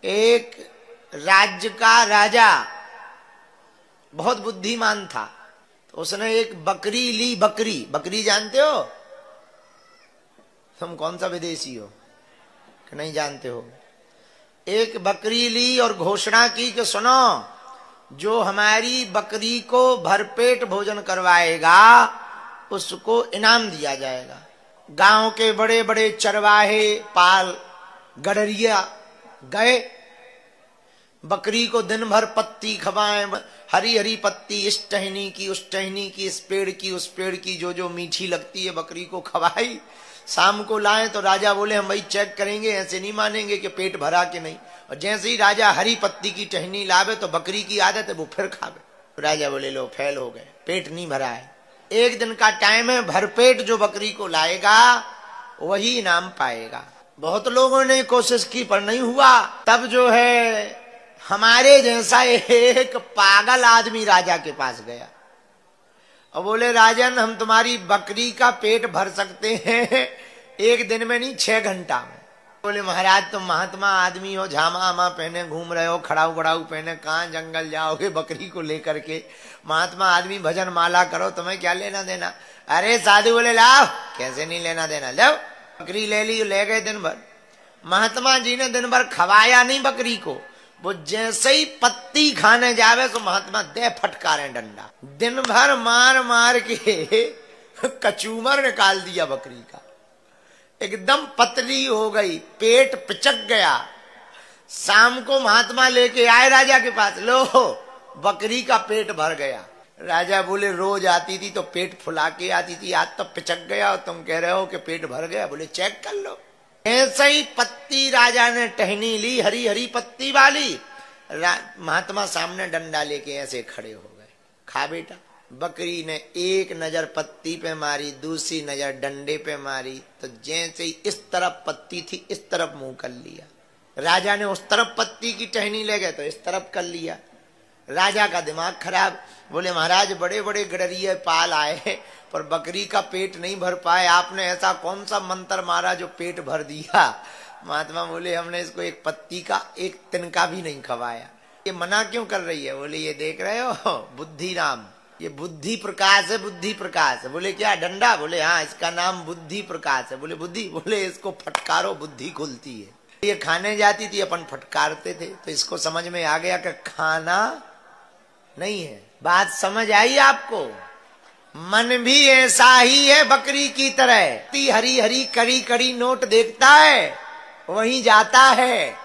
एक राज्य का राजा बहुत बुद्धिमान था, तो उसने एक बकरी ली। बकरी जानते हो? तुम कौन सा विदेशी हो कि नहीं जानते हो? एक बकरी ली और घोषणा की कि सुनो, जो हमारी बकरी को भरपेट भोजन करवाएगा उसको इनाम दिया जाएगा। गांव के बड़े बड़े चरवाहे, पाल, गडरिया गए, बकरी को दिन भर पत्ती खवाएं, हरी हरी पत्ती, इस टहनी की, उस टहनी की, इस पेड़ की, उस पेड़ की, जो जो मीठी लगती है बकरी को खवाई। शाम को लाएं तो राजा बोले हम भाई चेक करेंगे, ऐसे नहीं मानेंगे कि पेट भरा कि नहीं। और जैसे ही राजा हरी पत्ती की टहनी लावे तो बकरी की आदत है वो फिर खावे। तो राजा बोले लो फेल हो गए, पेट नहीं भरा है। एक दिन का टाइम है, भरपेट जो बकरी को लाएगा वही इनाम पाएगा। बहुत लोगों ने कोशिश की पर नहीं हुआ। तब जो है हमारे जैसा एक पागल आदमी राजा के पास गया और बोले राजन, हम तुम्हारी बकरी का पेट भर सकते हैं एक दिन में नहीं, 6 घंटा में। बोले महाराज तुम महात्मा आदमी हो, झामा आमा पहने घूम रहे हो, खड़ाऊ बड़ाऊ पहने, कहाँ जंगल जाओगे बकरी को लेकर के? महात्मा आदमी भजन माला करो, तुम्हें क्या लेना देना? अरे साधु बोले लाओ, कैसे नहीं लेना देना, लो बकरी ले ली। ले गए दिन भर। महात्मा जी ने दिन भर खवाया नहीं बकरी को। वो जैसे ही पत्ती खाने जावे तो महात्मा दे फटकारे डंडा, दिन भर मार मार के कचूमर निकाल दिया बकरी का। एकदम पतली हो गई, पेट पिचक गया। शाम को महात्मा लेके आए राजा के पास, लो बकरी का पेट भर गया। राजा बोले रोज आती थी तो पेट फुला के आती थी, आज तो पिचक गया और तुम कह रहे हो कि पेट भर गया। बोले चेक कर लो। ऐसे ही पत्ती राजा ने टहनी ली, हरी हरी पत्ती वाली। महात्मा सामने डंडा लेके ऐसे खड़े हो गए, खा बेटा। बकरी ने एक नजर पत्ती पे मारी, दूसरी नजर डंडे पे मारी, तो जैसे ही इस तरफ पत्ती थी इस तरफ मुंह कर लिया। राजा ने उस तरफ पत्ती की टहनी ले गए तो इस तरफ कर लिया। राजा का दिमाग खराब। बोले महाराज बड़े बड़े गडरिये पाल आए पर बकरी का पेट नहीं भर पाए, आपने ऐसा कौन सा मंत्र मारा जो पेट भर दिया? महात्मा बोले हमने इसको एक पत्ती का एक तिनका भी नहीं खवाया। ये मना क्यों कर रही है? बोले ये देख रहे हो बुद्धि राम, ये बुद्धि प्रकाश है, बुद्धि प्रकाश है। बोले क्या डंडा? बोले हाँ, इसका नाम बुद्धि प्रकाश है। बोले बुद्धि? बोले इसको फटकारो बुद्धि खुलती है। ये खाने जाती थी, अपन फटकारते थे, तो इसको समझ में आ गया कि खाना नहीं है। बात समझ आई आपको? मन भी ऐसा ही है बकरी की तरह, हरी हरी कड़ी कड़ी नोट देखता है वहीं जाता है।